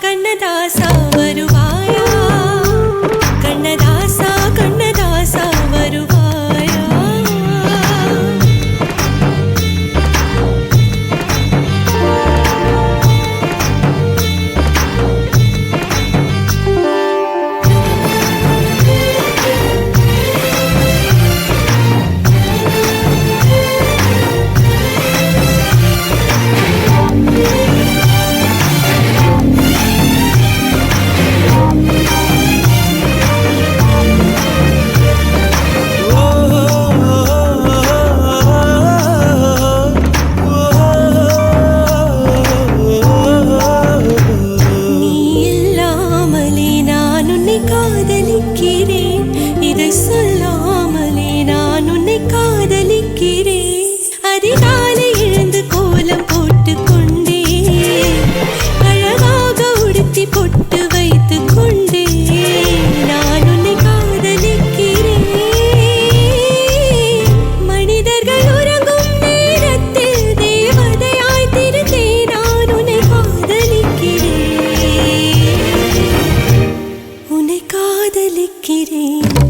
கண்ணதாசா வருவாயா கண்ணதாசா கண்ணதாசா வருவாயா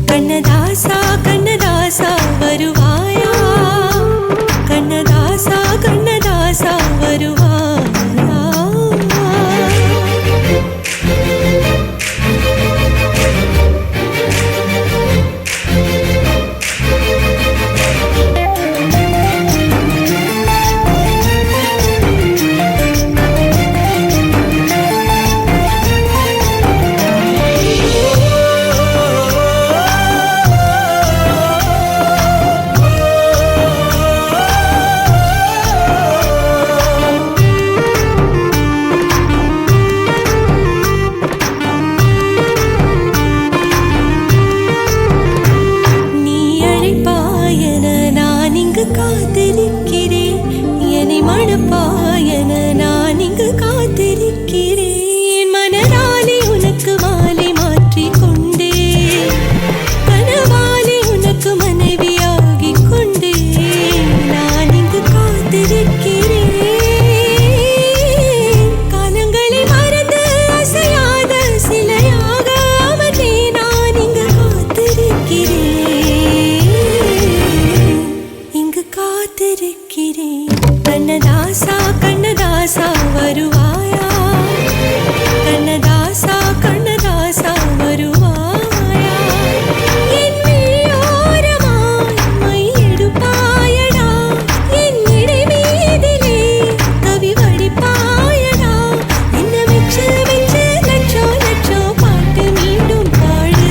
கண்ணதாசா கண்ணதாசா வருவாயா கண்ணதாசா கண்ணதாசா வருவாயா காத்திருக்கிறேன் என்னை மணப்பாயன நான் இங்கு காத்திருக்கிறேன் மனதாலே உனக்கு மாலை மாற்றிக் கொண்டே கனவாலே உனக்கு மனைவியாகிக் கொண்டே நான் இங்கு காத்திருக்கிறேன் காலங்களை மறந்து அசையாத சிலையாக அவனே நான் இங்கு காத்திருக்கிறேன் காத்திருக்கிறேன் கண்ணதாசா கண்ணதாசா வருவாயா கண்ணதாசா கண்ணதாசா வருவாயா என் விழியோரமாய் மை எடுப்பாயடா என் இடை மீதிலே கவி வடிப்பாயடா என்ன வெச்சு வெச்சு லட்சோ லட்சோ பாட்டு மீண்டும் பாடு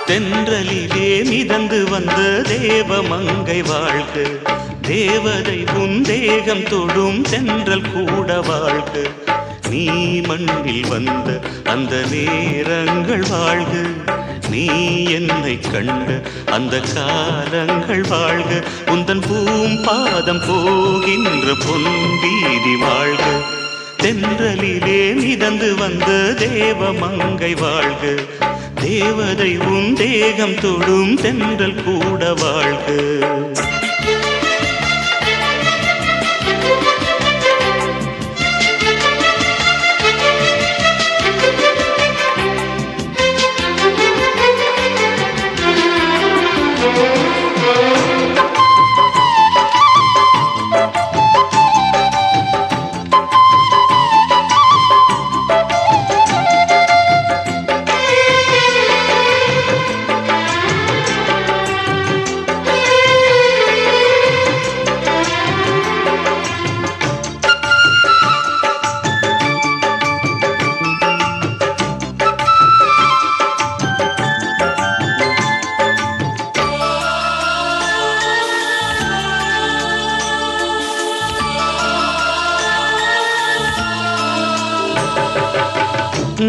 தென்றலிலே மிதந்து வந்த தேவமங்கை வாழ்க தேவதை உன் தேகம் தொடும் தென்றல் கூட வாழ்க நீ மண்ணில் வந்த அந்த நேரங்கள் வாழ்க நீ என்னை கண்ட அந்த காலங்கள் வாழ்க உந்தன் பூம்பாதம் போகின்ற பொன்வீதி வாழ்க தென்றலிலே மிதந்து வந்த தேவமங்கை வாழ்க தேவதை உன் தேகம் தொடும் தென்றல் கூட வாழ்க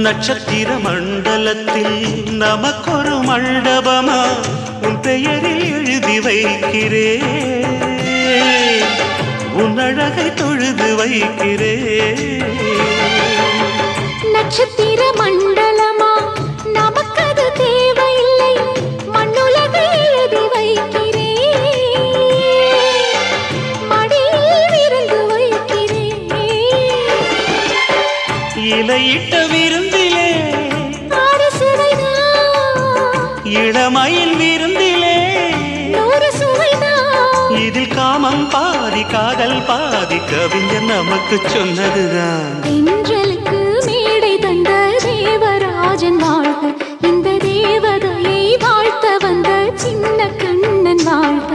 நட்சத்திர மண்டலத்தில் நமக்கொரு மண்டபமா உன் பெயரில் எழுதி வைக்கிறேன், உன் அழகை தொழுது வைக்கிறேன். நட்சத்திர மண்டலமா நமக்கது தேவையில்லை, மண்ணுலகை எழுதி வைக்கிறேன், மடியில் விருந்து வைக்கிறேன். இலையிட்ட விருந்திலே ஆறு சுவைதான், இளமயில் விருந்திலே 100 சுவைதான். இதில் காமம் பாதி காதல் பாதி கவிஞர் நமக்கு சொன்னதுதான். தென்றலுக்கு மேடை தந்த தேவராஜன் வாழ்க, இந்த தேவதையை வாழ்த்த வந்த சின்ன கண்ணன் வாழ்க.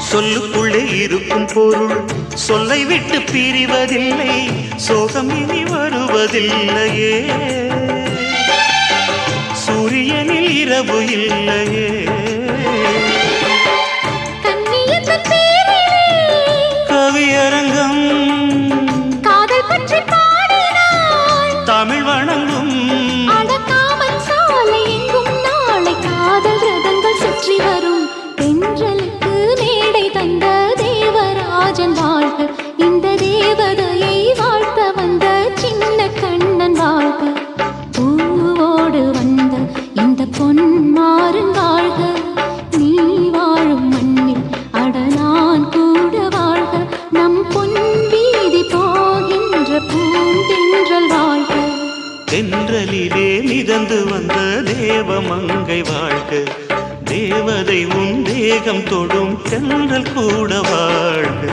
சொல்லுக்குள்ளே இருக்கும் பொருள் சொல்லை விட்டு பிரிவதில்லை, சோகம் இனி வருவதில்லையே, சூரியனில் இரவு இல்லையே. கவியரங்கம் காதல் பற்றி பாடினாள், தமிழ் வணங்கும் அடக்காமல் சாலை எங்கும் நாளை காதல் ரதங்கள் சுற்றி வரும். தென்றலுக்கு மேடை தந்த தேவராஜன் வாழ்க, இந்த தேவதையை வாழ்த்த வந்த சின்ன கண்ணன் வாழ்க. பூவோடு வந்த இந்த பொன்மாறன் வாழ்க, நீ வாழும் மண்ணில் அட நான் கூட வாழ்க, நம் பொன் வீதி போகின்ற பூந்தென்றல் வாழ்க. தென்றலிலே மிதந்து வந்த தேவமங்கை வாழ்க, தேவதை உன் தேகம் தொடும் தென்றல் கூட வாழ்க.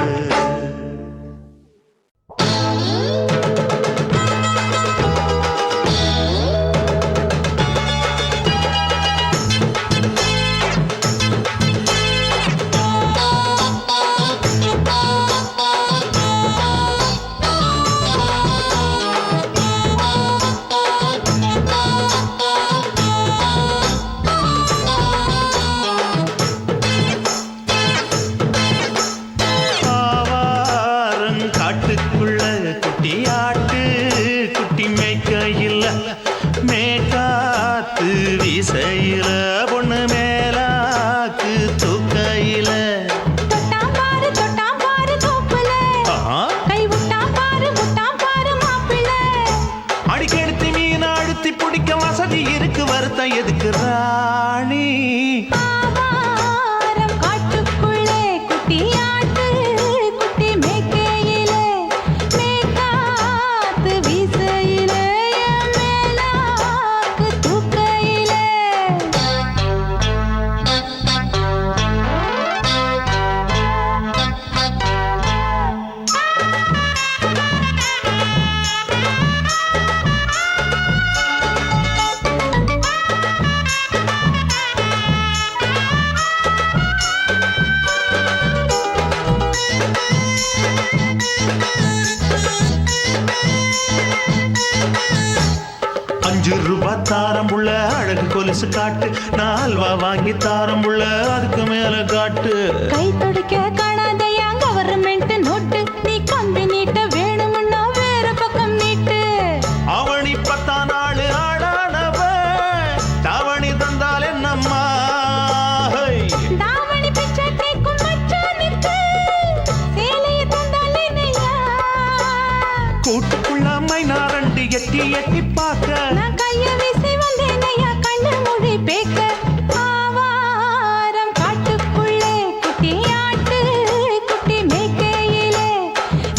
வீசையில பொண்ணு மேலாக்கு தூக்கையில அடிக்கெடுத்து மீன் அழுத்தி பிடிக்க வசதி இருக்கு, வருத்தம் எதுக்கு ராணி? ₹5 தாரம்புள்ள அழகு கொலுசு காட்டு, 4 வாங்கி தாரம்புள்ள அதுக்கு மேல காட்டு. கை துடிக்க காணாதையா கவர்மெண்ட் நோட்டு, நீ கம்பி நீட்ட வேணும்னா வேற பக்கம் நீட்டு. அவனி 10 நாள் ஆடானவ தாவணி தந்தால் என்னம்மா? தாவணி பிச்சை கேக்கும் மச்சானுக்கு எட்டி எட்டி பார்க்க நான் கைய வீசி வந்தேனையா கண்ணு மொழி பேக்க ஆவாரம் காட்டுக்குள்ளே குட்டி ஆட்டு குட்டி மேய்க்கையிலே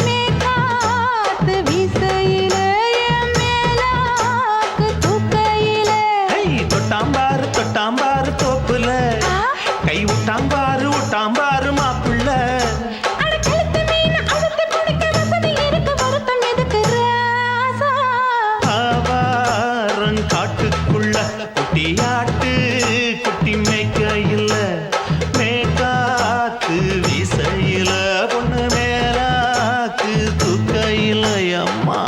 மேற்காத்து வீசையிலே என் மேலாக்கு தூக்கையிலே தொட்டாம்பாரு தோப்புல கை விட்டாம்பாரு மாப்புள்ள காட்டுக்குள்ள குட்டியாட்டு குட்டி மேய்க்கையில மேற்காத்து வீசையில பொண்ணு மேலாக்கு தூக்கையில அம்மா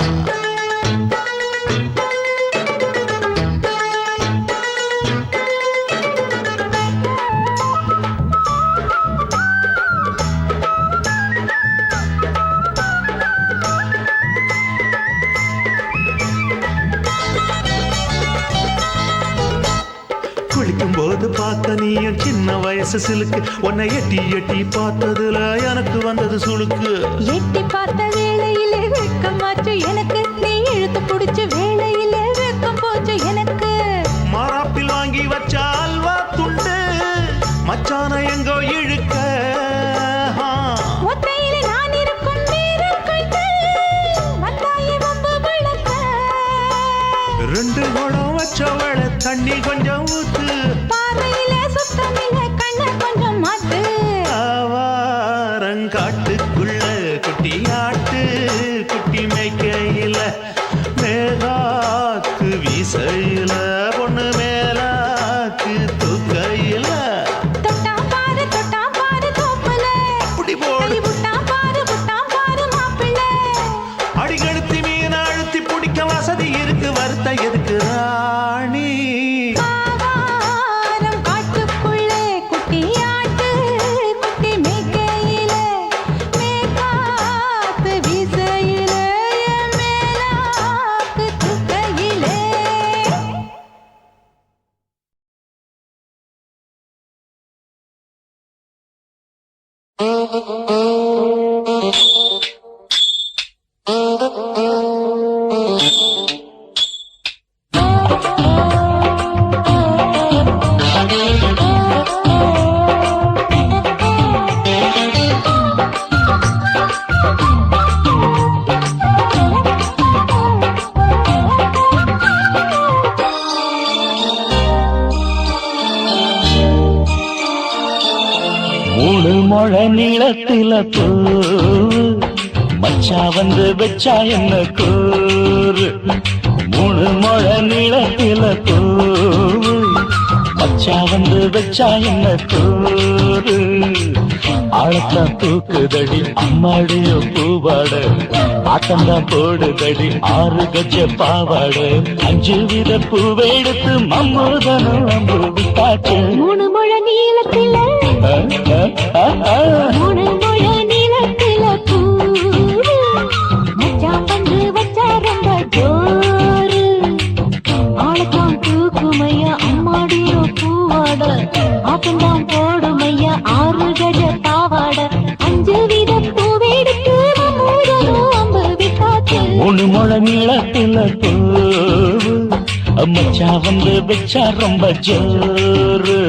குளிக்கும் போது பார்த்த நீயும் சின்ன வயசு சிலுக்கு உன்னை எட்டி எட்டி பார்த்ததுல எனக்கு வந்தது சுளுக்கு எட்டி பார்த்த வேளையிலே வெட்கமாச்சு எனக்கு நீ இழுத்து பிடிச்ச வேளையிலே வெட்கம் போச்சு எனக்கு மாறாப்பில் வாங்கி வச்ச அல்வா துண்டு மச்சான எங்கோ இழுக்க ஒத்தையிலே நான் இருக்கும் நேரம் கண்டு வந்தாயே வம்பு விளக்க ரெண்டு குடம் வச்சவள தண்ணி கொஞ்சம் ஊத்து பார்வையிலே சுத்தமில்ல கண்ண கொஞ்சம் மாத்து ஆவாரங்காட்டுக்குள்ள குட்டியாட்டு குட்டி மேய்க்கையில மேலாக்கு வீசையில பொண்ணு மேலாக்கு தூக்கையில தொட்டாம் பாரு தோப்புல அப்படி போடு விட்டாம் பாரு மாப்பிள்ளை அடிகழுத்தி மீன் அழுத்தி பிடிக்க வசதி இருக்கு வருத்த எதுக்கு ராணி ஆவாரம் காட்டுக்குள்ளே குட்டியாட்டு குட்டி மேய்க்கையிலே மேற்காத்து வீசையிலே என் மேலாக்கு தூக்கையிலே மூணு முழ நீளத்தில பூ மச்சா வந்து வச்சா என்ன கூறு மூணு முழ நீளத்தில பூ மச்சா வந்து வச்சா என்ன கூறு ஆழத்தான் தூக்குதடி அம்மாடிய பூவாட ஆட்டம்தான் போடுதடி 6 கஜ பாவாட 5 வித பூவை எடுத்து மம்மூதனும் அம்பு விட்டாச்சு மூணு முழ நீளத்தில மூணு முழ நீளத்தில பூ மச்சான் வந்து வச்சா ரொம்ப ஜோரு ஆளத்தான் தூக்குமையா அம்மாடியோ பூவாட ஆட்டம்தான் போடுமையா 6 கஜ பாவாட 5 வித பூவெடுத்து மம்மூதனும் அம்பு விட்டாச்சு மூணு முழ நீளத்தில பூ மச்சா வந்து வச்சா ரொம்ப ஜோரு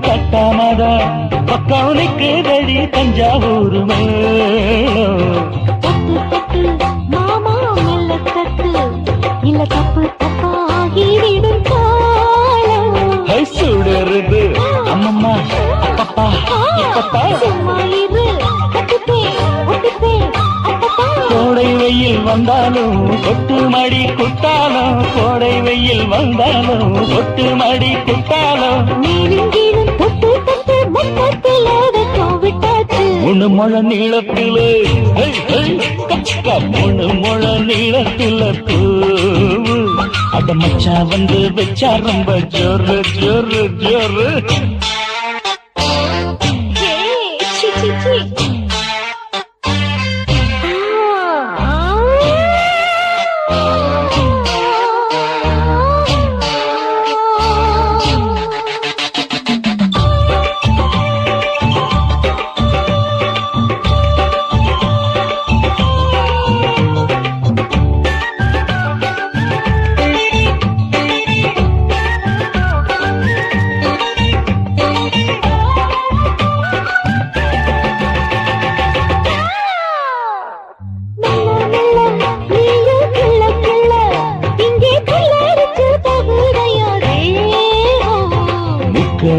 கட்டாமதா பக்கம் நிற்குதடி தஞ்சாவூர் மேளம் மாமா மெல்ல தட்டு இல்ல தப்பு தப்பாகிவிடும் காலம் சுடருது அம்மம்மா அப்பப்பா இப்பப்பா சும்மா இரு கட்டுப்பே ஒட்டுப்பே அப்பப்பா கோடை வெயில் வந்தாலும் கொட்டு மடி குத்தாலும் கோடை வெயில் வந்தாலும் கொட்டு மடி குத்தாலும் நீனும் தொட்டு தொட்டு மொத்தத்தில் வெக்கம் விட்டாச்சு மூணு முழ நீளத்திலே மூணு முழ நீளத்தில பூவு அட மச்சா வந்து வச்சா ரொம்ப ஜோரு ஜோரு ஜோரு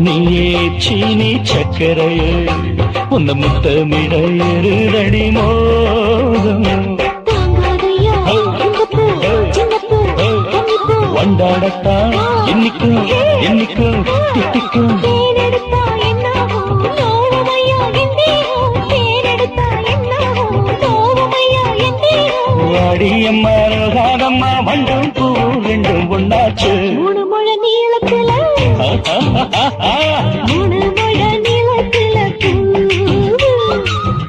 நீயே சீனி சக்கரையே உன்ன முத்தமிட எருதடி மோகம் வண்டாடத்தான் என்னைக்கும் என்னைக்கும் திட்டிக்கும் வாடியம்மா ராதம்மா வண்டும் பூ ரெண்டும் ஒன்னாச்சு மூணு முழ நீளத்துல மூணு முழ நீளத்துல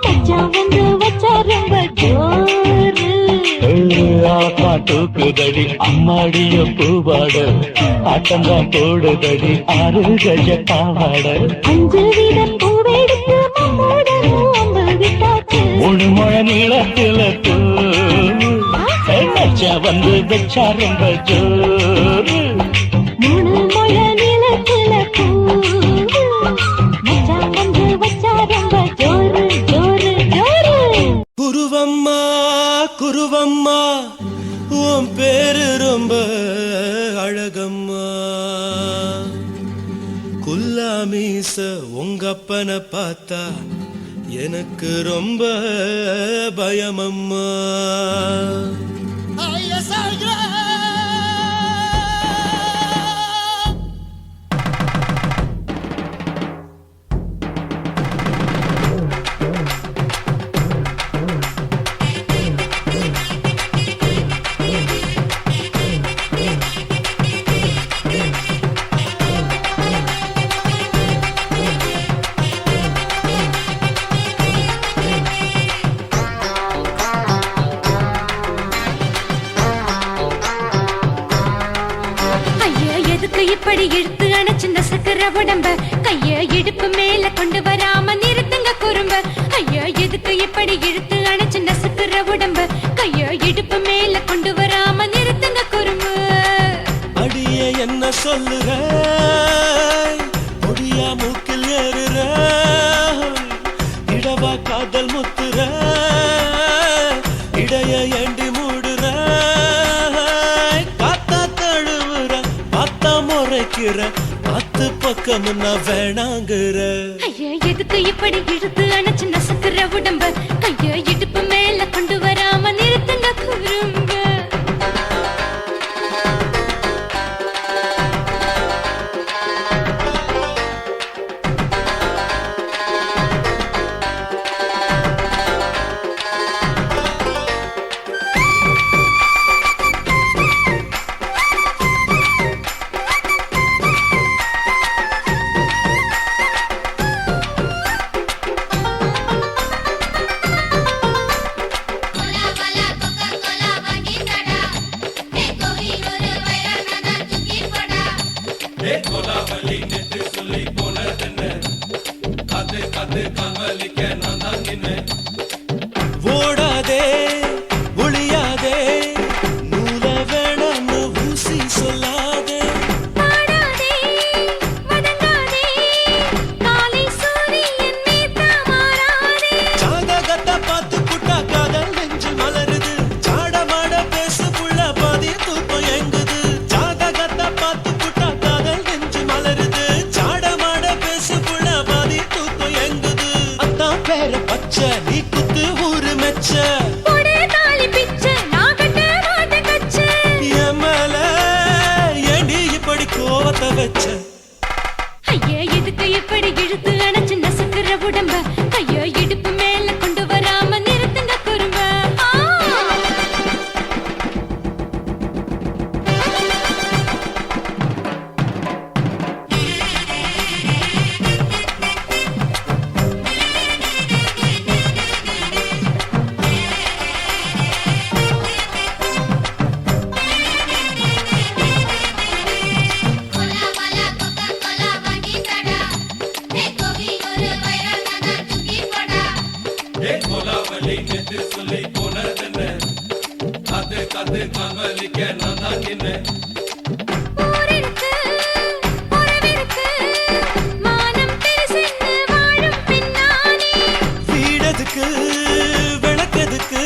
மச்சா வந்து வச்சா ரொம்ப ஜோரு தூக்குதடி அம்மாடிய பூவாட ஆட்டம்தான் போடுதடி 6 கஜ பாவாட 5 வீத பூவெடுத்து மம்மோட அம்பு விட்டாச்சு மூணு முழ நீளத்துல மச்சா வந்து வச்சா ரொம்ப ஜோரு மூணு முழ நீளத்துல மச்சா வந்து வச்சா ரொம்ப ஜோரு ஜோரு ஜோரு குருவம்மா குருவம்மா உன் பேரு ரொம்ப அழகம்மா குல்லாமீச உங்க அப்பனை பார்த்தா எனக்கு ரொம்ப பயமம்மா இப்படி இழுத்து அணைச்சு நசுக்கிற உடம்ப கைய இடுப்பு மேல கொண்டு வராம நிறுத்துங்க குறும்ப ஐயா எதுக்கு இப்படி இழுத்து அணைச்சு நசுக்கிற உடம்ப கைய இடுப்பு மேல கொண்டு வராம நிறுத்துங்க குறும்பு அடியே என்ன சொல்லுற முடியா மூக்கில் ஏறுற இடவா காதல் முத்துற இடைய ஏண்டி மூடுற காத்தா தழுவுற பார்த்தா முறைக்கிற 10 பக்கம் நான் வேணாங்குற ஐயா எதுக்கு இப்படி இழுத்து அணைச்சு நசுக்கிற உடம்ப கைய இடுப்பு மேல கொண்டு வராம நிறுத்துங்க குறும்ப ஓடாதே ஒளியாதே நூல வேணான்னு ஊசி சொல்லாதே ஜாதகத்தை பார்த்து புட்டா காதல் நெஞ்சு மலருது சாடமாட பேசு புள்ள பாதி தூக்கம் எங்குது ஜாதகத்தை பார்த்து புட்டா காதல் நெஞ்சு மலருது பத்த வச்ச. ஐயா எதுக்கு இப்படி இழுத்து அணைச்சு நசுக்குற உடம்ப கைய இடுப்பு மேல கொண்டு வராம நிறுத்துங்க குறும்ப ஊரிருக்கு, உறவிருக்கு, மானம் பெருசென்று வாழும் பின்னானே. வீடதுக்கு விளக்கதுக்கு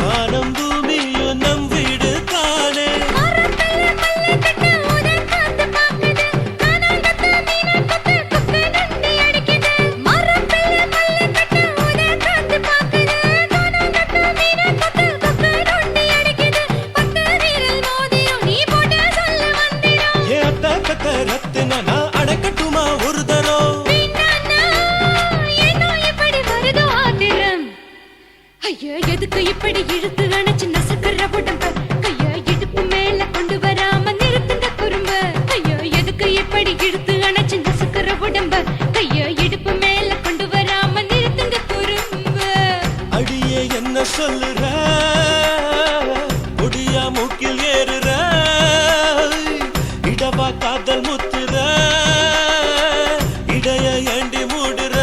வானம் பூமியும் நம் வீடு தானே. மரத்துல மல்லு கட்டு உதர் காத்து பாக்குது, கானாங்கத்து மீனாங்கத்து குக்கு நண்டி அடிக்குது. மரத்துல மல்லு கட்டு உதர் காத்து பாக்குது, கானாங்கத்து மீனாங்கத்து குக்கு நண்டி அடிக்குது. பத்து வீரல் மோதிரம் நீ போட்டு சொல்ல வந்திரும். ஏ அத்த கத்த ரத்தின நான் அடக்கட்டுமா ஒரு தரம். வீணானா, ஏனோ இப்படி வருதோ ஆத்திரம்? ஐயா எதுக்கு இப்படி இழுத்து அணைச்சு நசுக்குற உடம்ப கைய இடுப்பு மேல கொண்டு வராம நிறுத்துங்க குறும்ப ஐயா எதுக்கு இப்படி இழுத்து அணைச்சு நசுக்குற உடம்ப கைய இடுப்பு மேல கொண்டு வராம நிறுத்துங்க குறும்ப அடியே என்ன சொல்லுற, முடியா மூக்கில் ஏறுற, இடவா காதல் முத்துற, இடைய ஏண்டி மூடுற,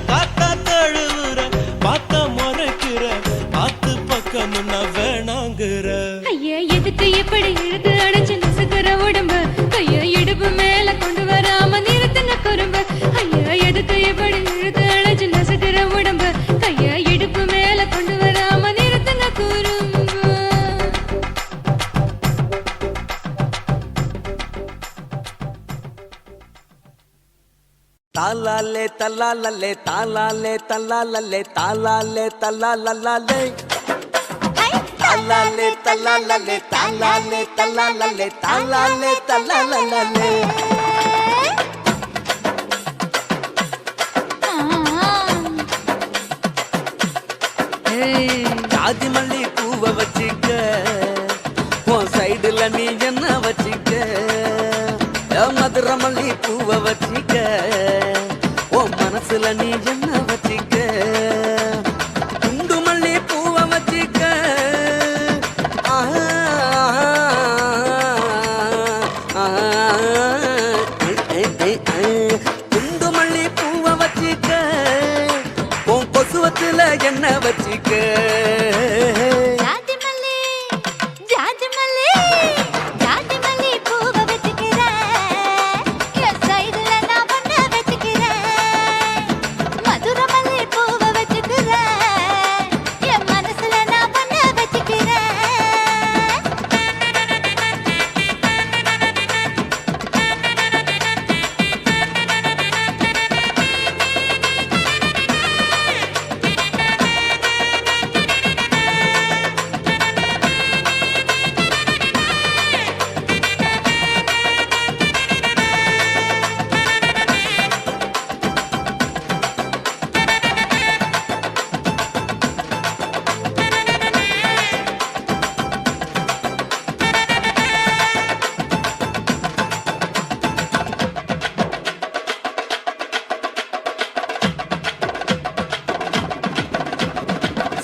காத்தா தழுவுற, பார்த்த முறைக்கிற, ஆத்து பக்கம் நான் வேணாங்குற. ஐயா எதுக்கு இப்படி இழுத்து அணைச்சு நசுக்குற உடம்ப கைய இடுப்பு மேல கொண்டு வராம நிறுத்துங்க குறும்ப ஐயா எதுக்கு இப்படி இழுத்து அணைச்சு நசுக்குற உடம்ப கைய இடுப்பு மேல கொண்டு வராம நிறுத்துங்க குறும்ப தாலாலே தல்லாலல்லே தாலாலே தல்லாலல்லே தாலாலே தல்லாலல்லே தாலாலே தல்லாலல்லே தாலாலே தல்லாலல்லே தாலாலே தல்லாலல்லே ஜாதி மல்லி பூவை வச்சிக்க உன் சைடுல நீ என்ன வச்சிக்க மதுரை மல்லி பூவை வச்சிக்க உன் மனசுல நீ என்ன வச்சிக்க குண்டு மல்லி பூவை வச்சிக்க குண்டு மல்லி பூவை வச்சிக்க உன் கொசுவத்துல என்ன வச்சிக்க ஜாதி மல்லி ஜாதி மல்லி ஜாதி மல்லி பூவை வச்சுக்கிறேன் என் சைடுல நான் பண்ண வச்சுக்கிறேன் மதுரை மல்லி பூவை வச்சுக்கிறேன் என் மனசுல நான் பண்ண வச்சுக்கிறேன்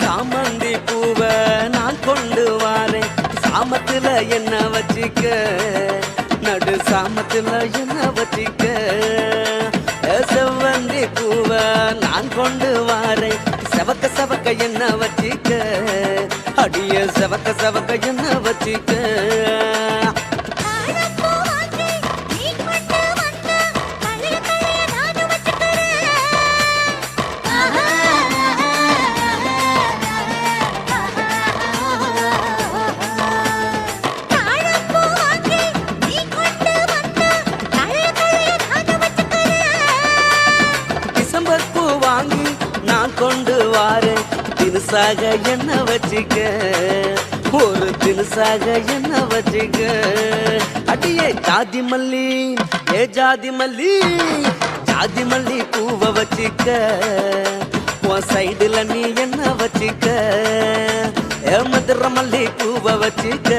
சாமந்தி பூவை நான் கொண்டு வாரேன் சாமத்துல என்ன வச்சிக்க நடு சாமத்துல என்ன வச்சிக்க செவ்வந்தி பூவை நான் கொண்டு வாரேன் செவக்க செவக்க என்ன வச்சிக்க அடிய செவக்க செவக்க என்ன வச்சிக்க கொண்டு வாரேன் தினுசாக என்ன வச்சிக்க ஒரு தினசாக என்ன வச்சுக்க அடியே ஜாதி மல்லி ஏ ஜாதி மல்லி ஜாதி மல்லி பூவ வச்சுக்க உன் சைடுல நீ என்ன வச்சுக்க ஏ மதுர மல்லி பூவ வச்சுக்க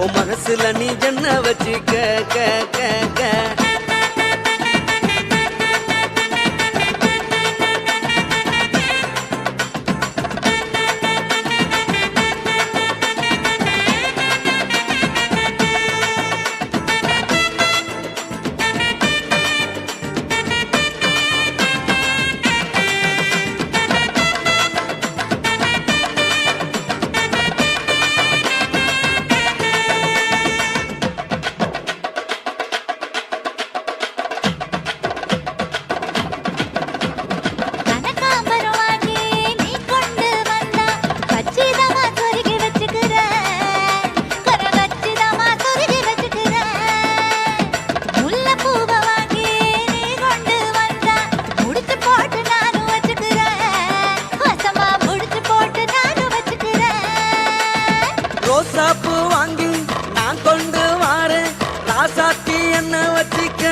உன் மனசுல நீ என்ன வச்சுக்க க க க ரோசாப்பூ வாங்கி நான் கொண்டு வாரேன் ராசாத்தி என்ன வச்சுக்க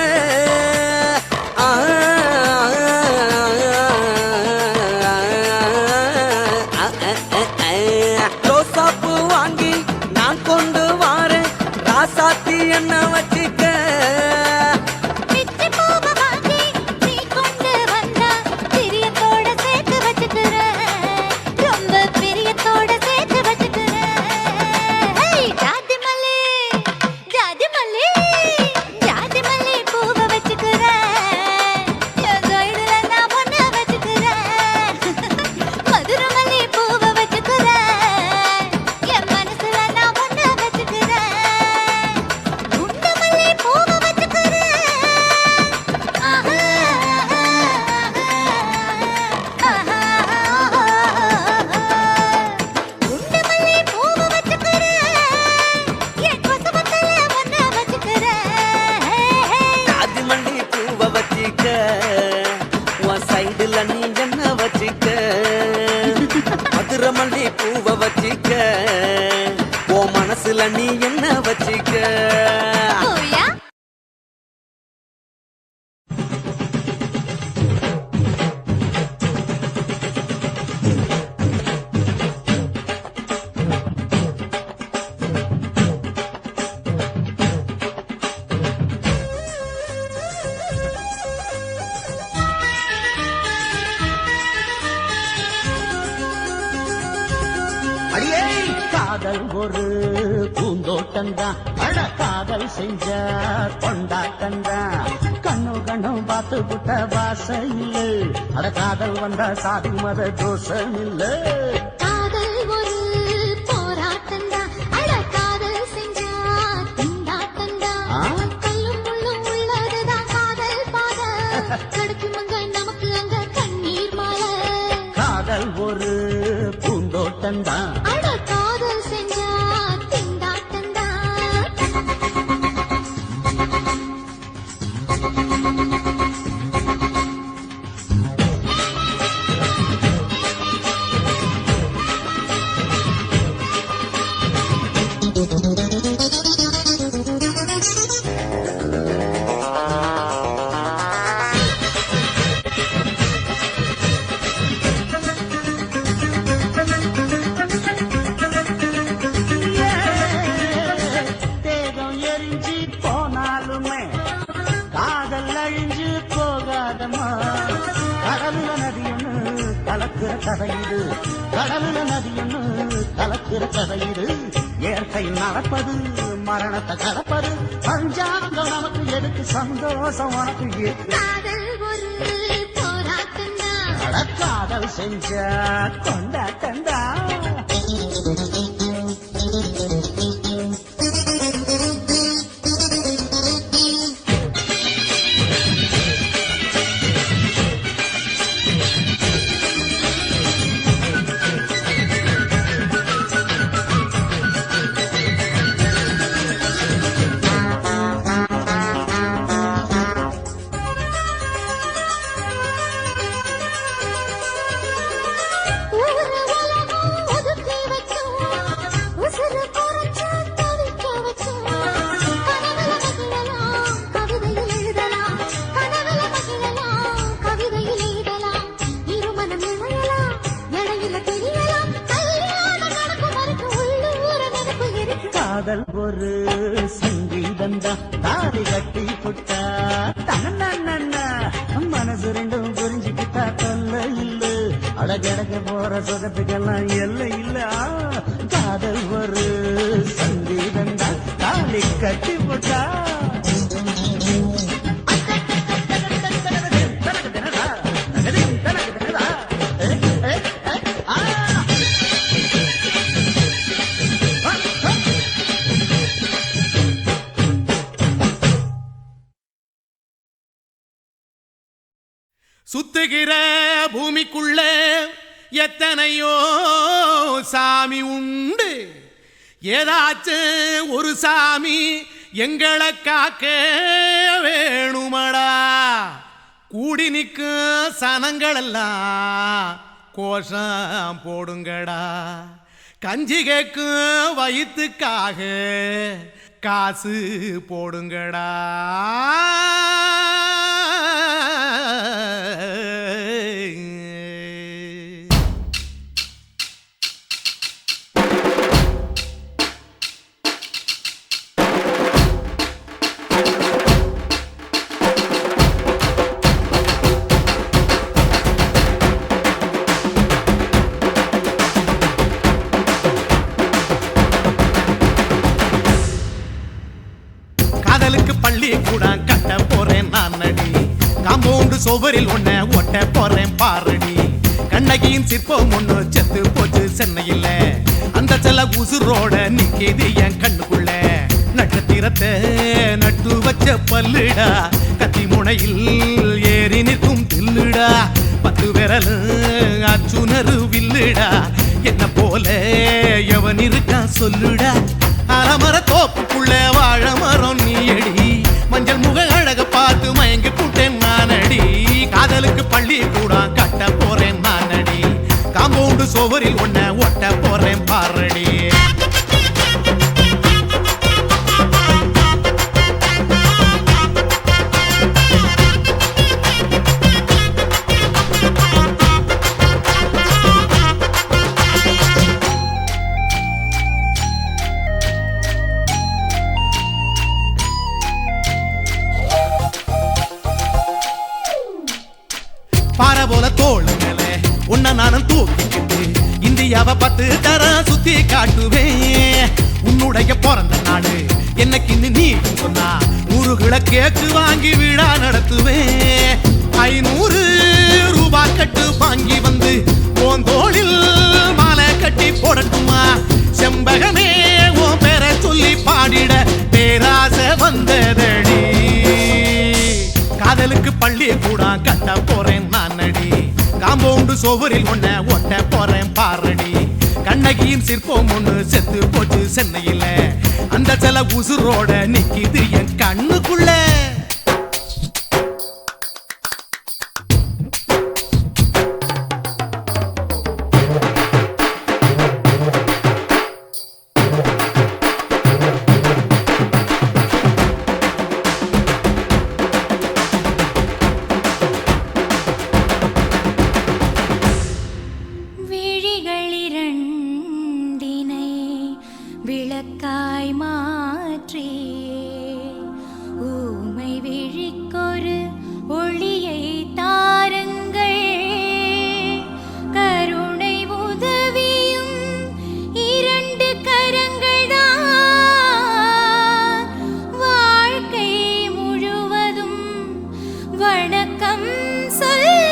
ரோசாப்பூ வாங்கி நான் கொண்டு வாரேன் ராசாத்தி என்ன வச்சுக்க சைடுல நீ என்ன வச்சுக்க மதுர மல்லி பூவ வச்சுக்க ஓ மனசுல நீ என்ன வச்சுக்க காதல் ஒரு பூந்தோட்டம்தான் அட காதல் செஞ்ச கொண்டாட்டம்தான் கண்ணு கண்ணும் பார்த்து புட்ட வாசம் இல்ல அட காதல் வந்தா சாதி மத தோஷம் இல்ல காதல் ஒரு போராட்டம்தான் அட காதல் செஞ்சா திண்டாட்டம்தான் கல்லும் முள்ளும் உள்ளதுதான் காதல் பாத கிடைக்குமங்க நமக்கு அங்க கண்ணீர் மாலை காதல் ஒரு பூந்தோட்டம்தான் கடலுல நதியொன்னு கலக்கிற கதையிடு கடலுல நதியொன்னு கலக்கிற கதையிடு இயற்கை நடப்பது மரணத்தை கலப்பது பஞ்சாங்கம் நமக்கு எதுக்கு சந்தோஷம் உனக்கு காதல் செஞ்ச கொண்டாட்டந்தா காதல் ஒரு சங்கீதந்தா தாலி கட்டி புட்டா தன்னா மனசு ரெண்டும் புரிஞ்சுக்கிட்டா தொல்ல இல்ல அழகழக போற சுகத்துக்கெல்லாம் எல்லை இல்ல காதல் ஒரு சங்கீதந்தா தாலி கட்டி புட்டா சுத்துகிற பூமிக்குள்ள எத்தனையோ சாமி உண்டு, ஏதாச்சும் ஒரு சாமி எங்களை காக்க வேணுமடா. கூடி நிற்கும் சனங்களெல்லாம் கோஷம் போடுங்கடா. கஞ்சி கேக்கும் வயிற்றுக்காக காசு போடுங்கடா. பள்ளி கூட கட்ட போறேன் நான் நடி, காம்பவுண்டு சோவரில் ஒன்ன ஒட்ட போறேன் பாரடி. கண்ணகியின் சிற்பம் ஒண்ணு செத்து போச்சு சென்னையில், அந்த செல்ல உசுரோட நிக்கிது என் கண்ணுக்குள்ள. நட்சத்திரத்தை நட்டு வச்ச பல்லுடா, கத்தி முனையில் ஏறி நிற்கும் தில்லுடா. 10 விரல் அச்சுணரு வில்லுடா, என்ன போல எவன் இருக்கான் சொல்லுடா. அலமர தோப்புக்குள்ள வாழ மரம் நீயடி, மஞ்சள் முக அழக பார்த்து மயங்கி புட்டேன் நானடி. காதலுக்கு பள்ளி கூட கட்ட போறேன் நானடி, காம்பவுண்டு சோவரில் ஒன்ன ஒட்ட போறேன் பாரடி. பாறை போல தோள் மேல உன்ன நானும் தூக்கிக்கிட்டு இந்தியாவை 10 தரம் சுத்தி காட்டுவேன். உன்னுடைய பிறந்த நாடு என்னைக்கு நீ சொன்னா 100 கிலோ கேக்கு வாங்கி விழா நடத்துவேன். 500 ரூபாய் கட்டு வாங்கி வந்து போந்தோளில் மாலை கட்டி போடட்டுமா. செம்பகமே உன் பேரை சொல்லி பாடிட பேராசை வந்ததடி. காதலுக்கு பள்ளி கூட கட்ட போறேன் நானடி, காம்பவுண்டு சோவரில் ஒன்ன ஒட்ட போறேன் பாரடி. கண்ணகியின் சிற்பம் ஒண்ணு செத்து போச்சு சென்னையில், அந்த சில உசுரோட நிக்கிது என் கண்ணுக்குள்ள. விளக்காய் மாற்றி ஊமை விழிக்கொரு ஒளியை தாருங்கள். கருணை உதவியும் 2 கரங்கள் தான், வாழ்க்கை முழுவதும் வணக்கம் சொல்லுங்கள்.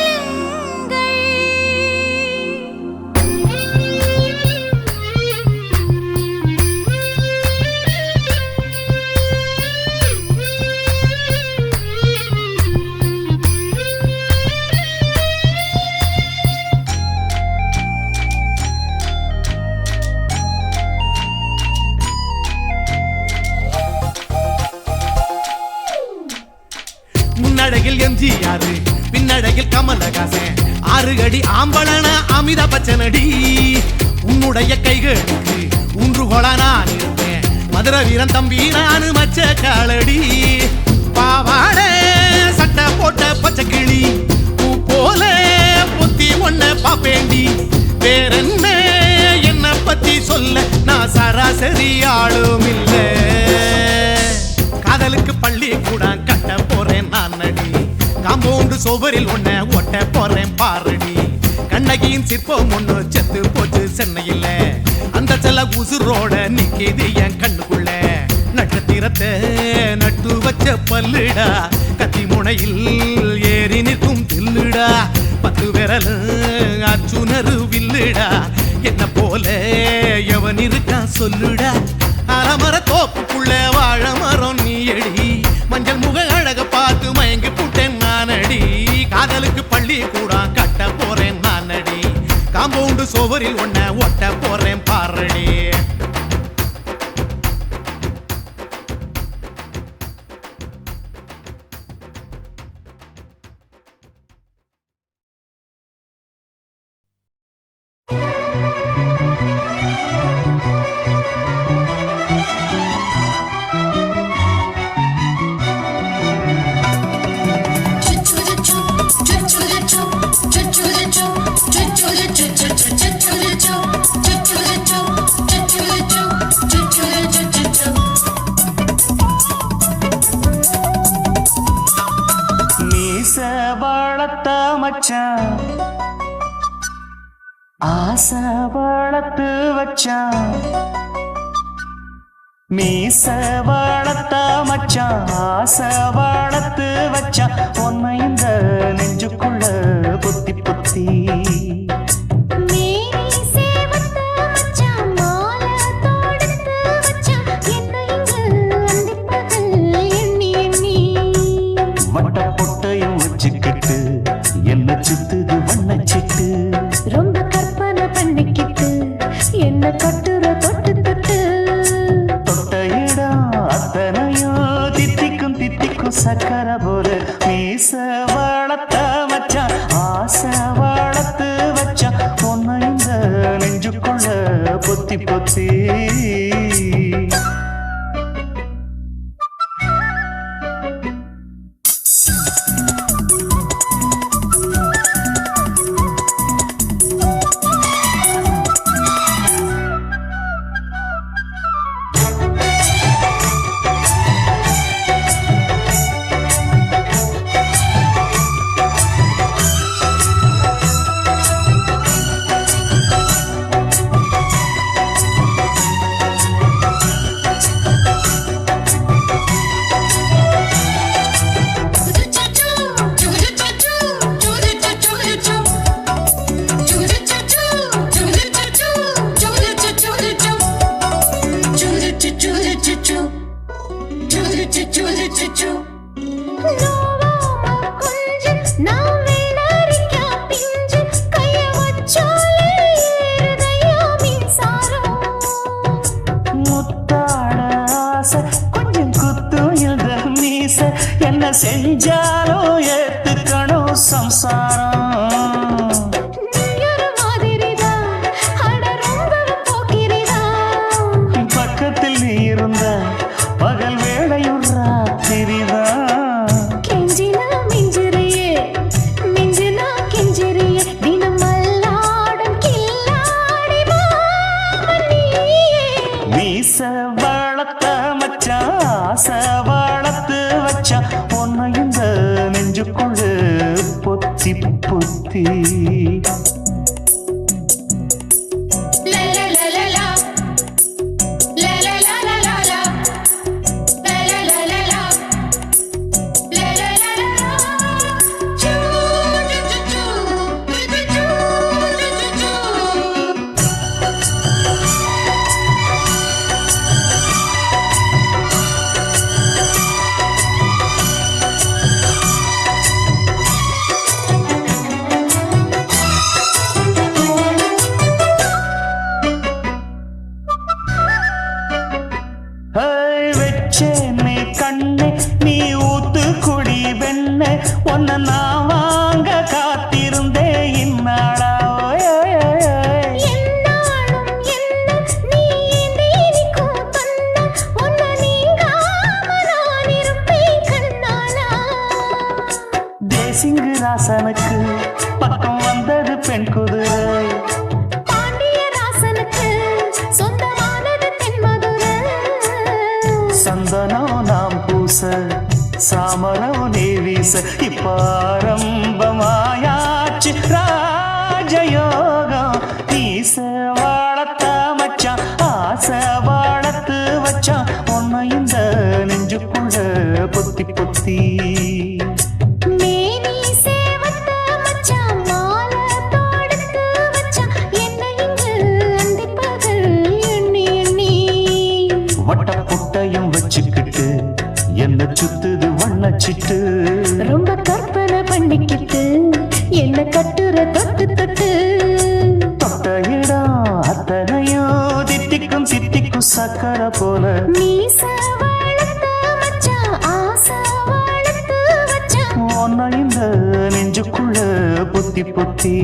முன்னடையில் எம்ஜிஆர், பின்னடையில் கமலஹாசன், 6 அடி ஆம்பளன அமிதாப் பச்சனடி. உன்னுடைய கைகளுக்கு ஊன்றுகோலா நான் இருப்பேன், மதுரை வீரன் தம்பி நானு மச்ச காலடி. பாவாட சட்டை போட்ட பச்சை கிளி பூ போல பொத்தி ஒன்ன பாப்பேண்டி. வேறென்ன என்ன பத்தி சொல்ல நான் சராசரி ஆளும் இல்ல காதலுக்கு பள்ளி கூட கட்ட போறேன் நான் நடி காம்பவுண்டு சுவரில் ஒன்ன ஒட்ட போறேன் பாரடி கண்ணகியின் சிற்பம் ஒண்ணு செத்து போச்சு சென்னையில அந்த செல்ல உசுரோட நிக்கிது என் கண்ணுக்குள்ள நட்சத்திரத்தை நட்டு வச்ச பல்லுடா கத்தி முனையில் ஏறி நிற்கும் தில்லுடா 10 விரல் அச்சுணரு வில்லுடா என்ன போல எவன் இருக்கான் சொல்லுடா அலமர தோப்புக்குள்ள வாழ மரம் நீ அடி மஞ்சள் முக அழக பார்த்து மயங்கி புட்டேன் நானடி காதலுக்கு பள்ளி கூட கட்ட போறேன் நானடி காம்பவுண்டு சுவரில் ஒன்ன ஒட்ட போறேன் பாரடி ஆசை வளர்த்து வச்சான் மீச வளர்த்த மச்சான் ஆசை வளர்த்து வச்சான் உன்னை இந்த நெஞ்சுக்குள்ள புத்தி புத்தி வட்ட பொட்டையும் வச்சுக்கிட்டு என்ன சுத்துது வண்ணச்சிட்டு ரொம்ப கற்பனை பண்ணிக்கிட்டு என்ன கட்டுற தொட்டு தொட்டு தொட்ட இடம் அத்தனையும் தித்திக்கும் தித்திக்கும் சக்கரை போல மீச வளர்த்த மச்சான் ஆசை வளர்த்து வச்சான் உன்னை இந்த நெஞ்சுக்குள்ள பொத்தி பொத்தி என்ன செஞ்சாலும் ஏத்துக்கணும் சம்சாரம் பக்கத்தில் நீ இருந்த பகல் வேளையும் ராத்திரிதான் கெஞ்சினா மிஞ்சிறியே மிஞ்சினா கெஞ்சிறியே தினமல்லாடும் கில்லாடி மாமணியே மீச வளர்த்த மச்சான் ஆசை வளர்த்து வச்சான் உன்னை இந்த நெஞ்சுக்குள்ள பொத்தி பொத்தி வச்சேனே கண்ணே நீ ஊத்து குடி வெண்ணே உன்னை நான் வாங்க காத்திருந்தே இந்நாளா தேசிங்கு ராசனுக்கு பக்கம் வந்தது பெண் குதிரை பாண்டிய ராசனுக்கு சந்தனம் நாம் பூச சாமரம் நீ வீச இப்ப ஆரம்பமாயாச்சு ராஜயோகம் ஈச வாழத்த மச்சான் ஆசை வாழத்து வச்சான் உன்னை இந்த நெஞ்சுக்குள்ள பொத்தி பொத்தி மேனி சேவத்த மச்சான் மாலை தொடுத்து வச்சான் என்னை இங்கு அந்திப்பகல் எண்ணி எண்ணி வட்ட புட்டையும் வச்சுக்கிட்டு என்ன சுத்துது வண்ணச்சிட்டு ரொம்ப கற்பனை பண்ணிக்கிட்டு என்ன கட்டுற தொட்டு தொட்டு தொட்ட இடம் அத்தனையோ தித்திக்கும் தித்திக்கும் சக்கரை போல மீச வளர்த்த மச்சான் ஆசை வளர்த்து வச்சான் உன்னை இந்த நெஞ்சுக்குள்ள பொத்தி பொத்தி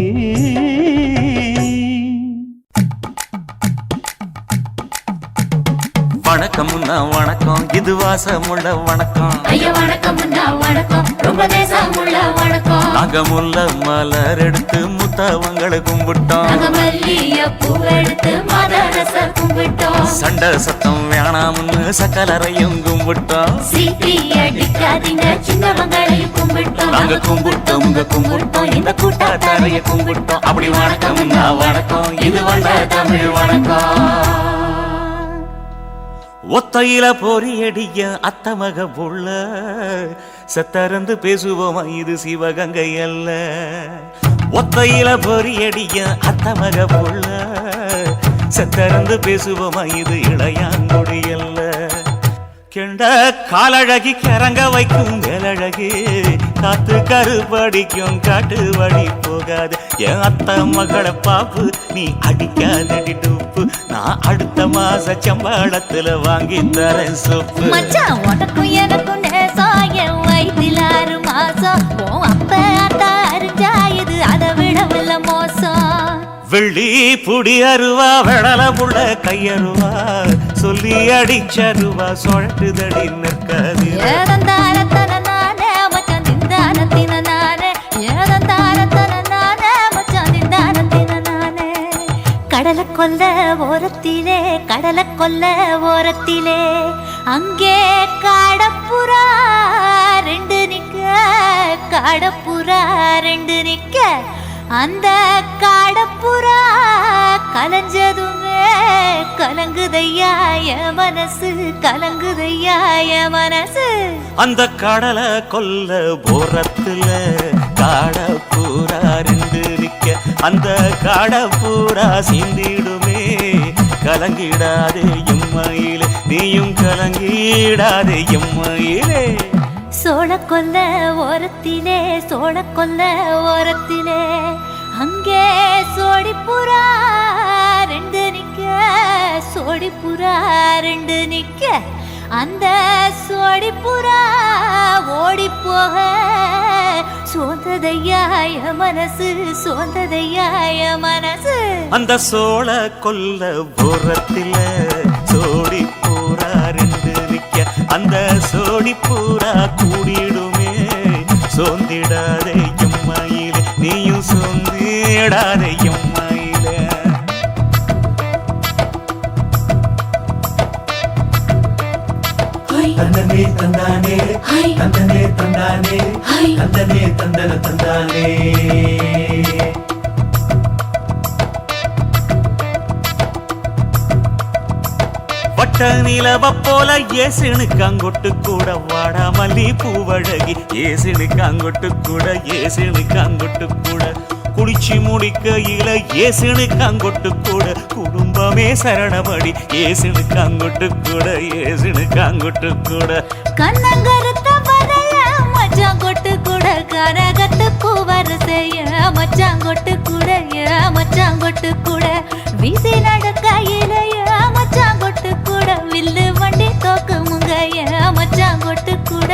வணக்கம் வணக்கம் இது வாசமுள்ள வணக்கம் ஐயா வணக்கம் வணக்கம் ரொம்ப தேசமுள்ள வணக்கம் நாங்க முல்ல மலர் எடுத்து முத்தவங்களை கும்பிட்டோம் நாங்க மல்லிய பூவெடுத்து மதரச கும்பிட்டோம் சண்டை சத்தம் வேணாம்னு சக்கலரையும் கும்பிட்டோம் சீட்டி அடிக்காதீங்க சின்னவங்களையும் கும்பிட்டோம் நாங்க கும்பிட்டோம் உங்க கும்பிட்டோம் இந்த கூட்டாத்தாரைய கும்பிட்டோம் அப்படி வணக்கம் வணக்கம் இது வந்த தமிழ் வணக்கம் ஒத்தையில பொறியடிய அத்தமக புள்ள சத்தரந்து பேசுவோமா இது சிவகங்கை அல்ல ஒத்தையில பொறியடிய அத்தமக புள்ள சத்தரந்து பேசுவோமா இது இளையாங்குடி அல்ல கெண்ட காலழகி கிறங்க வைக்கும் வேலழகி காத்து கருப்படிக்கும் காட்டு வழி போகாது என் அத்த மகளை பாப்பு நீ அடிக்காதடி டூப்பு நான் அடுத்த மாச சம்பளத்துல வாங்கி தரேன் சொப்பு மச்சான் உனக்கும் எனக்கும் நேசம் என் வயிற்றில் 6 மாசம் உன் அப்ப அத்தா அறிஞ்சாயுது அதை விடவில்லை மோசம் வெள்ளி புடி அருவா வெடல புள்ள கையருவா சொல்லி அடிச்சருவா சொழட்டுதடி நிற்காது ஏதந்தாரத்தன நானே மச்சான் திந்தாரத்தின நானே ஏதந்தாரத்தன நானே மச்சான் திந்தாரத்தின நானே கடலை கொல்ல ஓரத்திலே அங்கே காடப்புறா ரெண்டு நிக்க அந்த காடப்புறா கலஞ்சதுமே கலங்குதையா என் மனசு அந்த கடலை கொல்ல போரத்துல காடப்பூரா ரெண்டு நிக்க அந்த காடப்பூரா சிந்திடுமே கலங்கிடாதே எம்மையிலே நீயும் கலங்கிடாதே எம்மையிலே சோழக்கொல்ல ஓரத்திலே அங்கே சோடிப்புறா ரெண்டு நிக்க அந்த சோடிப்புறா ஓடி போக சோந்ததையாய மனசு அந்த சோழ கொல்ல போரத்தில சோடி பூரா ரெண்டு நிக்க அந்த சோடி பூரா கூடிடுமே சோந்திடாதே எம்மையிலே நீயும் சோந்திடாதே எம்மையிலே தந்தனே தந்தானே தந்தனே தந்தானே தந்தனே தந்தன தந்தானே வட்ட நிலவ போல ஏசினுக்கு அங்கொட்டு கூட வாடா மல்லி பூவழகி ஏசினுக்கு அங்கொட்டு கூட குளிச்சு முடிக்கையில ஏசினுக்கு அங்கொட்டு கூட குடும்பமே சரணமடி ஏசினுக்கு அங்கொட்டு கூட கண்ணங்கருத்த வரைய மச்சாங்கொட்டு கூட கரகத்து பூவரசைய மச்சாங்கொட்டு கூட வீசி நடக்கையிலைய மச்சாங்கொட்டு கூட வில்லு வண்டி தோக்குமுங்கைய மச்சாங்கொட்டு கூட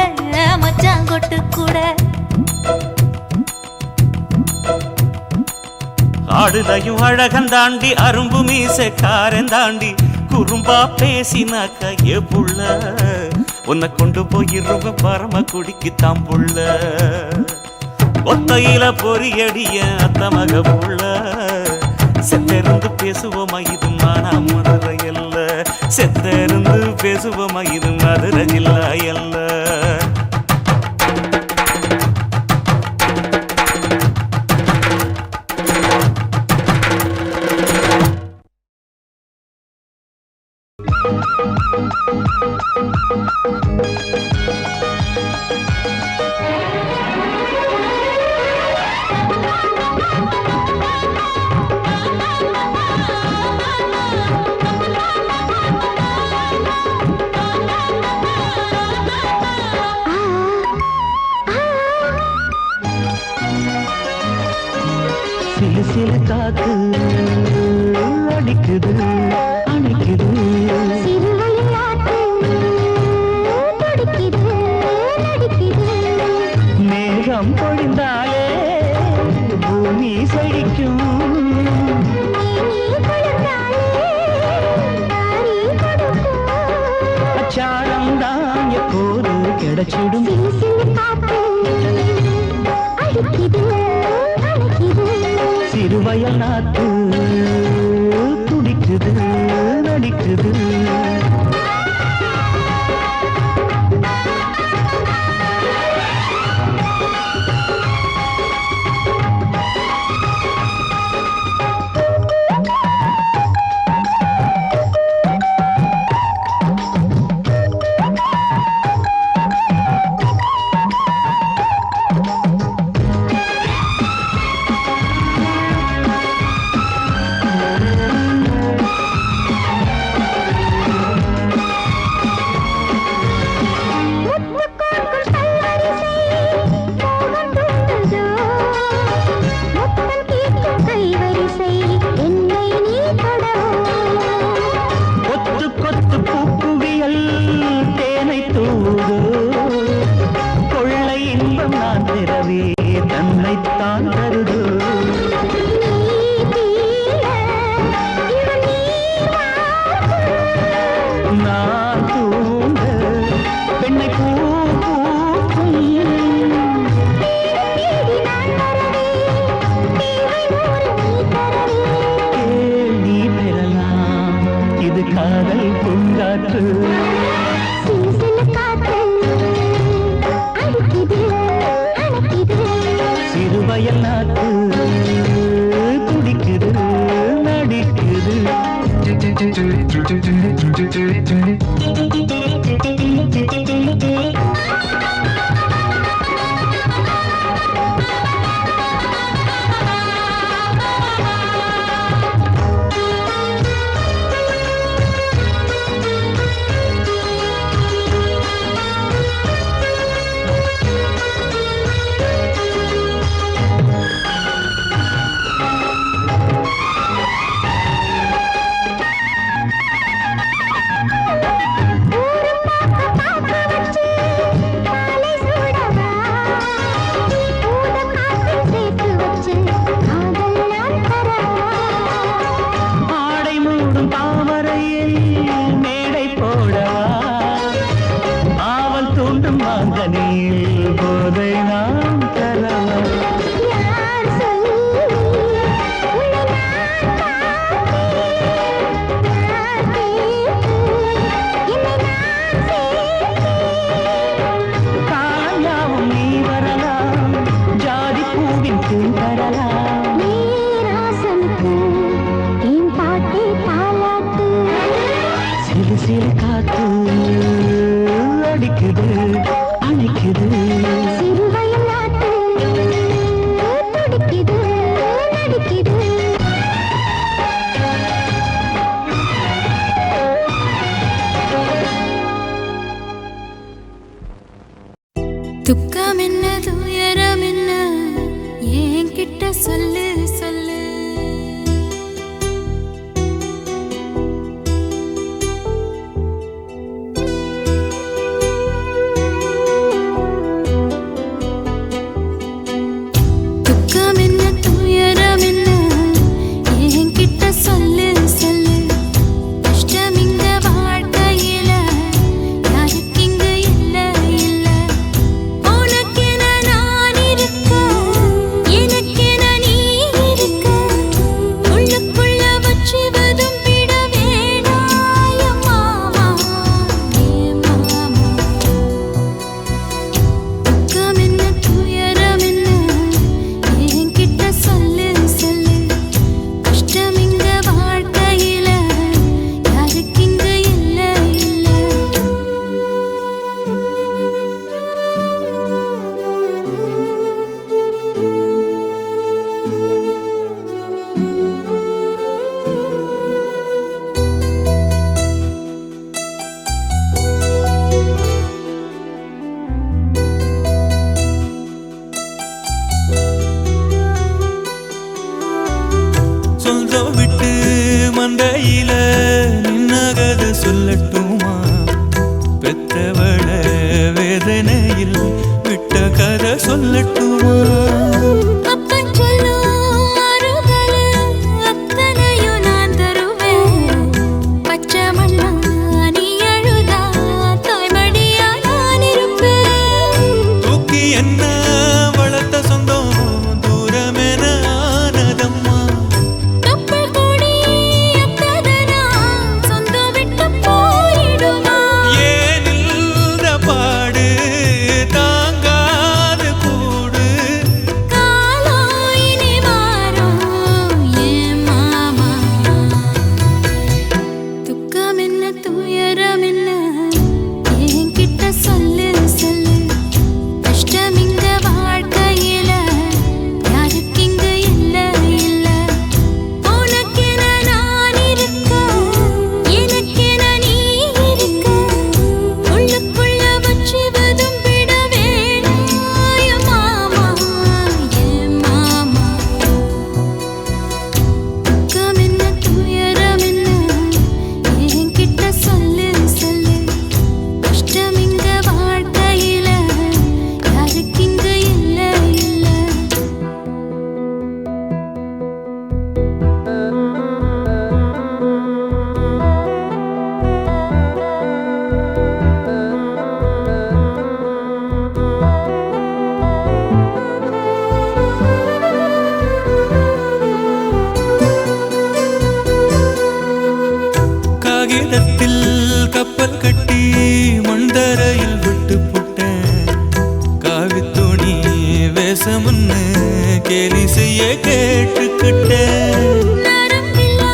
ஆடுதையும் அழகந்தாண்டி அரும்பு மீசக்காரன் தாண்டி குறும்பா பேசினாக்க ஏ புள்ள உன்னை கொண்டு போயிருவ பரம குடிக்கு தாம்புள்ள ஒத்தையில பொறியடிய அத்தமக புள்ள செத்திருந்து பேசுவோமா இது மானா மதுரையல்ல செத்திருந்து பேசுவோமா இது மதுரை ஜில்லா எல்ல சிலு சிலு காத்து அடிக்குது அணைக்குது மேகம் பொழிந்தாலே பூமி செழிக்கும் அச்சாரம் தான் எப்போது கிடைச்சிடும் சிறுவயல் நாத்து துடிக்குது நடிக்குது தன்னைத்தான் தருது நான் தூங்க பெண்ணை பூ பூக்கும் நீ பெறலாம் இது காதல் பூங்காற்று சிறுவயல் நாத்து துடிக்குது நடிக்குது போதை நாம் தரலாம் காயாவும் நீ வரலாம் ஜாதி பூவின் தேன் தரலாம் சிறு சிறு காத்து அடிக்குது அணைக்குது துக்கம் என்ன துயரம் என்ன என்கிட்ட சொல்லு சொல்லு துக்கம் என்ன துயரம் என்ன என்கிட்ட சொல்லு சொல்லு கஷ்டம் இங்க வாழ்க்கையில யாருக்கு இங்க இல்ல இல்ல உனக்கென நான் இருக்க எனக்கென நீ சொல்லட்டுமா பெத்தவள வேதனையில் விட்ட கதை சொல்லட்டுமா அப்பன் சொல்லும் ஆறுதல் அத்தனையும் நான் தருவேன் பச்சை மண்ணா நீ அழுதா தாய்மடியா நான் இருப்பேன் தூக்கி என்ன வளர்த்த சொந்தம் தூரமென ஆனதம்மா கப்பல் கூடி அத்ததனா சொந்தம் விட்டு போயிடுமா ஏன் இந்த பாடு தாங்காது கூடு காலம் இனி மாறும் ஏன் மாமா துக்கம் என்ன துயரம் என்ன என்கிட்ட சொல்லு சொல்லு கஷ்டம் இங்க வாழ்க்கையில யாருக்கு இங்க இல்ல இல்ல உனக்கென நான் இருக்க எனக்கென நீ இருக்க உள்ளுக்குள்ள வச்சுவதும் விட வேணாம் என் மாமா என் மாமா துக்கம் என்ன துயரம் என்ன என்கிட்ட சொல்லு சொல்லு கஷ்டம் இங்க வாழ்க்கையில யாருக்கு இங்க இல்ல இல்ல காகிதத்தில் கப்பல் கட்டி மண்தரையில் விட்டு புட்டேன் காவி துணி வேஷமுன்னு கேலி செய்ய கேட்டுக்கிட்டேன் நரம்பில்லா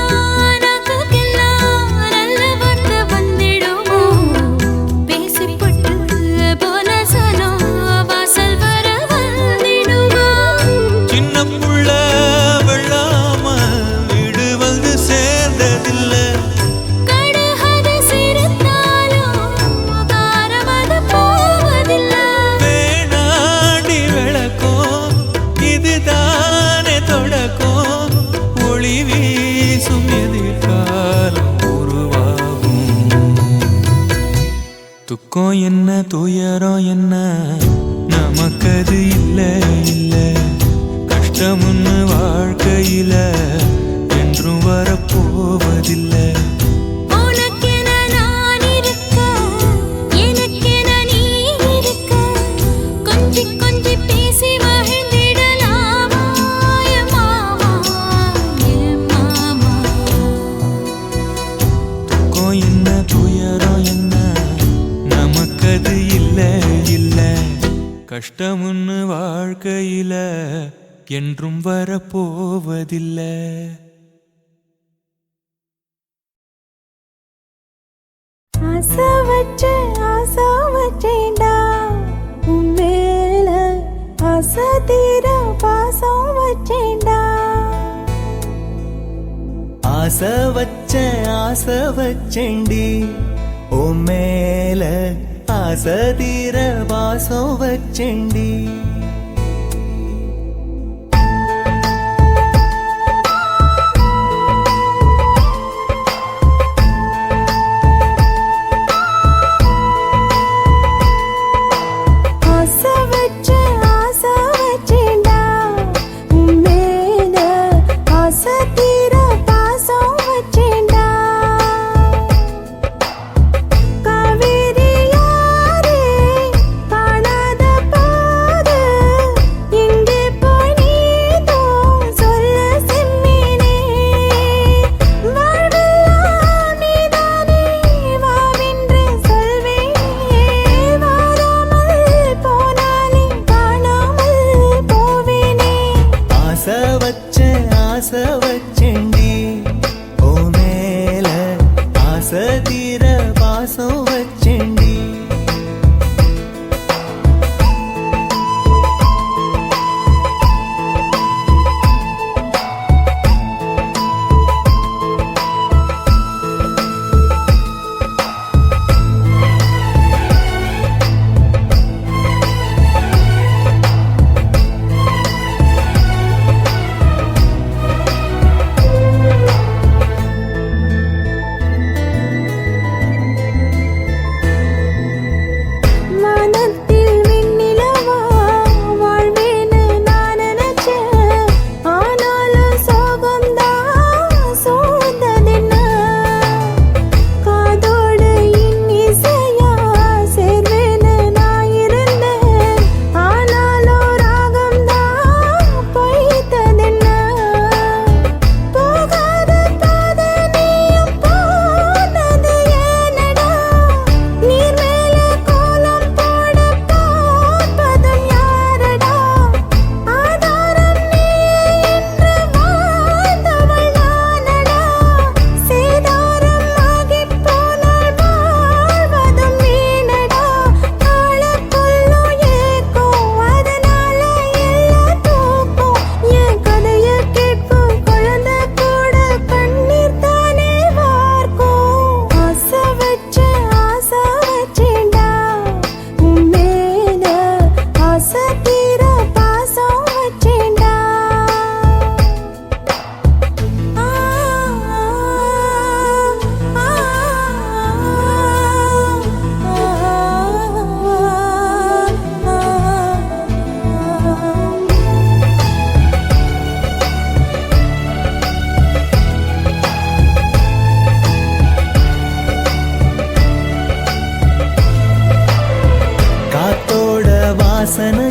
நகைக்கெல்லாம் நல்ல வார்த்தை வந்திடுமோ பேசிப்பட்டு போன சனம் வாசல் வர வந்திடுமோ சின்ன புள்ள வெள்ளாம வீடு வந்து சேர்ந்ததில்லை கடுகது சிரித்தாலும் காரமது போவதில்லை வேணாடி விளக்கும் இதுதானே தொடக்கம் ஒளி வீசும் எதிர்காலம் உருவாகும் துக்கம் என்ன துயரம் என்ன நமக்கது இல்ல இல்ல கஷ்டம்னு வாழ்க்கையில என்றும் வரப்போவதில்லை உனக்கென நான் இருக்க எனக்கென நீ இருக்க கொஞ்சி கொஞ்சி பேசி மகிழ்ந்திடலாமா என் மாமா என் மாமா துக்கம் என்ன துயரம் என்ன நமக்கது இல்ல இல்ல கஷ்டம்னு வாழ்க்கையில என்றும் வரப்போவதில்லை ஆசை வச்சேன்டா உன் மேல ஆசை தீர பாசம் வச்சேன்டா ஆசை வச்சேண்டி ஓ மேல ஆசை தீர வாசம் வச்சேண்டி ஆசை வச்சேன்டா உன் மேல ஆசை தீர பாசம் வச்சேன்டா காவேரி யாரே காணாத பாத வாசனை